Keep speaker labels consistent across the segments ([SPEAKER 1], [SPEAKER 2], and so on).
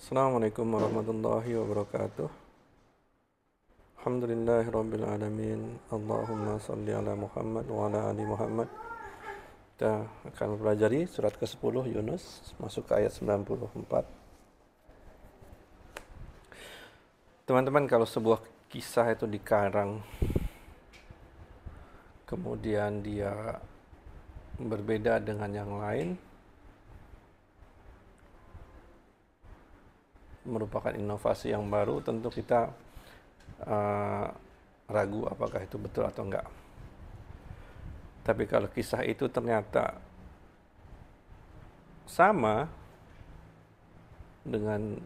[SPEAKER 1] Assalamualaikum warahmatullahi wabarakatuh. Alhamdulillahirabbil alamin. Allahumma shalli ala Muhammad wa ala ali Muhammad. Kita akan mempelajari surat ke-10 Yunus, masuk ke ayat 94. Teman-teman, kalau sebuah kisah itu dikarang, kemudian dia berbeda dengan yang lain, merupakan inovasi yang baru, tentu kita ragu apakah itu betul atau enggak. Tapi kalau kisah itu ternyata sama dengan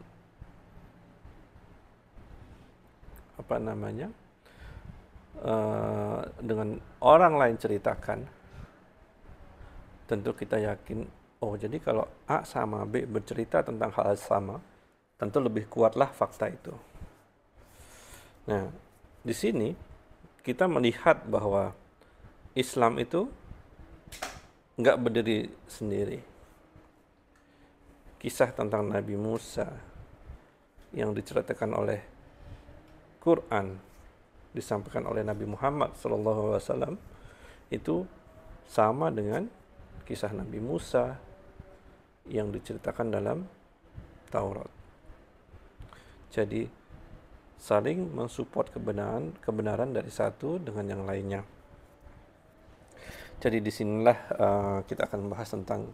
[SPEAKER 1] dengan orang lain ceritakan, tentu kita yakin, oh jadi kalau A sama B bercerita tentang hal sama, tentu lebih kuatlah fakta itu. Nah, di sini kita melihat bahwa Islam itu nggak berdiri sendiri. Kisah tentang Nabi Musa yang diceritakan oleh Quran, disampaikan oleh Nabi Muhammad SAW, itu sama dengan kisah Nabi Musa yang diceritakan dalam Taurat. Jadi saling mensupport kebenaran dari satu dengan yang lainnya. Jadi disinilah kita akan membahas tentang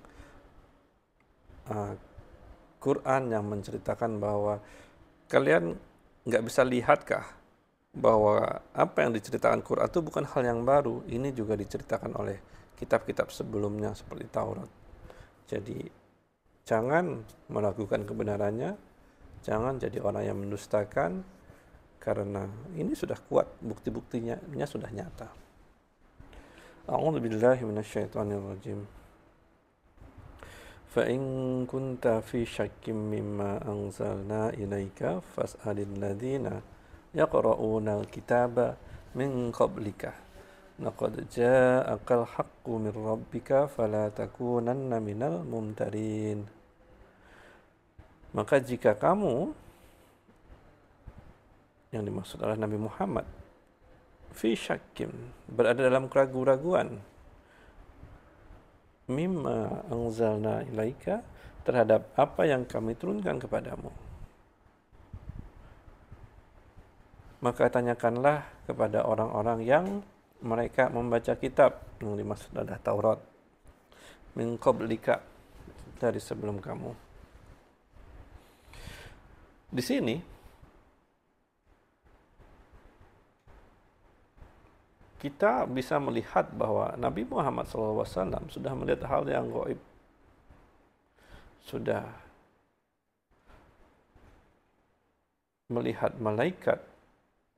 [SPEAKER 1] Quran yang menceritakan bahwa kalian nggak bisa lihatkah bahwa apa yang diceritakan Quran itu bukan hal yang baru. Ini juga diceritakan oleh kitab-kitab sebelumnya seperti Taurat. Jadi jangan meragukan kebenarannya, jangan jadi orang yang mendustakan, karena ini sudah kuat, bukti-buktinya sudah nyata. A'udzu billahi minasyaitonir rajim. Fa in kunta fi syakkim mimma anzalna ilaika fas'alil ladzina yaqra'una al-kitaba min qablika. Laqad ja'akal haqqu min rabbika fala takunanna minal mumtarin. Maka jika kamu, yang dimaksud adalah Nabi Muhammad, fi syakkim, berada dalam keraguan-raguan, mimma anzalna ilaika, terhadap apa yang kami turunkan kepadamu, maka tanyakanlah kepada orang-orang yang mereka membaca kitab, yang dimaksud adalah Taurat, min qablika, dari sebelum kamu. Di sini kita bisa melihat bahwa Nabi Muhammad SAW sudah melihat hal yang gaib, sudah melihat malaikat,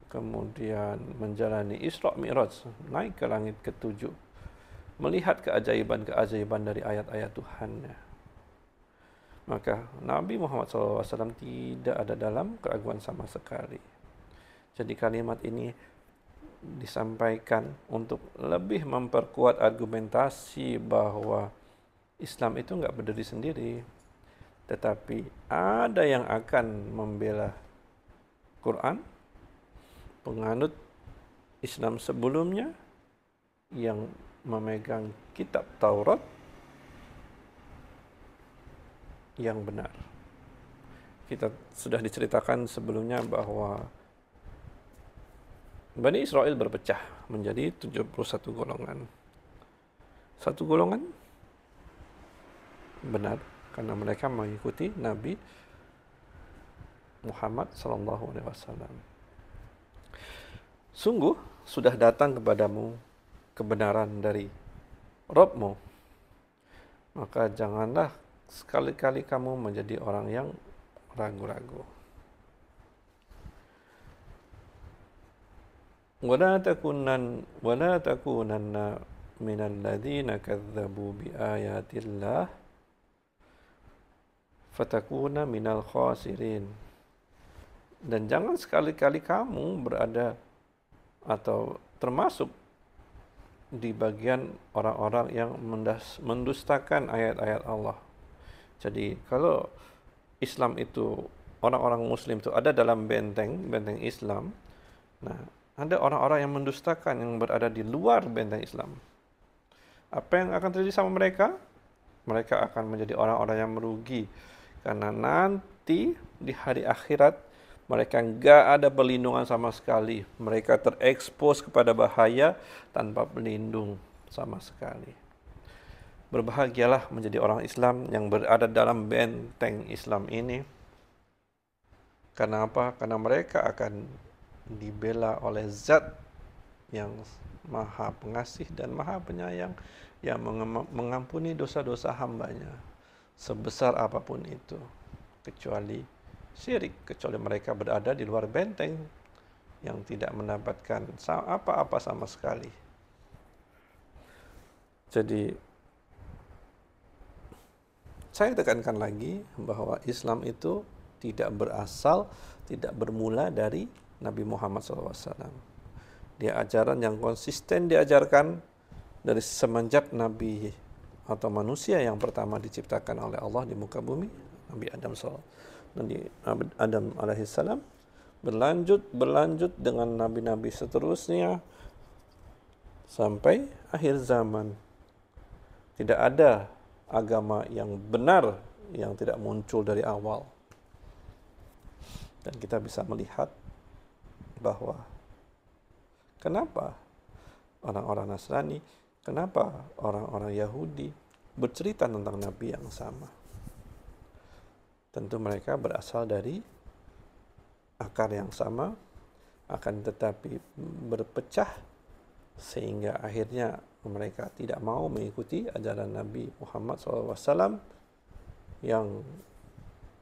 [SPEAKER 1] kemudian menjalani Isra Mi'raj, naik ke langit ketujuh, melihat keajaiban-keajaiban dari ayat-ayat Tuhannya. Maka Nabi Muhammad SAW tidak ada dalam keraguan sama sekali. Jadi kalimat ini disampaikan untuk lebih memperkuat argumentasi bahwa Islam itu nggak berdiri sendiri, tetapi ada yang akan membela Quran, penganut Islam sebelumnya yang memegang kitab Taurat yang benar. Kita sudah diceritakan sebelumnya bahwa Bani Israel berpecah menjadi 71 golongan. Satu golongan benar karena mereka mengikuti Nabi Muhammad SAW. Sungguh sudah datang kepadamu kebenaran dari Rabb-mu, maka janganlah sekali-kali kamu menjadi orang yang ragu-ragu. ولا تكونن من الذين كذبوا بآيات الله فتكون من الخاسرين. Dan jangan sekali-kali kamu berada atau termasuk di bagian orang-orang yang mendustakan ayat-ayat Allah. Jadi kalau Islam itu, orang-orang Muslim itu ada dalam benteng Islam. Nah, ada orang-orang yang mendustakan yang berada di luar benteng Islam. Apa yang akan terjadi sama mereka? Mereka akan menjadi orang-orang yang merugi. Karena nanti di hari akhirat, mereka nggak ada perlindungan sama sekali. Mereka terekspos kepada bahaya tanpa pelindung sama sekali. Berbahagialah menjadi orang Islam yang berada dalam benteng Islam ini. Karena apa? Karena mereka akan dibela oleh Zat yang Maha Pengasih dan Maha Penyayang, yang mengampuni dosa-dosa hambanya sebesar apapun itu, kecuali syirik, kecuali mereka berada di luar benteng yang tidak mendapatkan apa-apa sama sekali. Jadi saya tekankan lagi bahwa Islam itu tidak berasal, tidak bermula dari Nabi Muhammad SAW. Dia ajaran yang konsisten diajarkan dari semenjak Nabi atau manusia yang pertama diciptakan oleh Allah di muka bumi, Nabi Adam alaihissalam, berlanjut dengan nabi-nabi seterusnya sampai akhir zaman. Tidak ada agama yang benar yang tidak muncul dari awal. Dan kita bisa melihat bahwa kenapa orang-orang Nasrani, kenapa orang-orang Yahudi bercerita tentang Nabi yang sama. Tentu mereka berasal dari akar yang sama, akan tetapi berpecah sehingga akhirnya mereka tidak mau mengikuti ajaran Nabi Muhammad SAW yang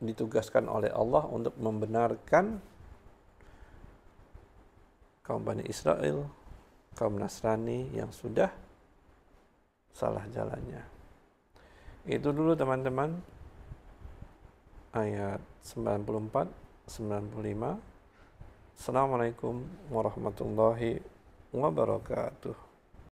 [SPEAKER 1] ditugaskan oleh Allah untuk membenarkan kaum Bani Israel, kaum Nasrani yang sudah salah jalannya. Itu dulu teman-teman, ayat 94, 95. Assalamualaikum warahmatullahi wabarakatuh.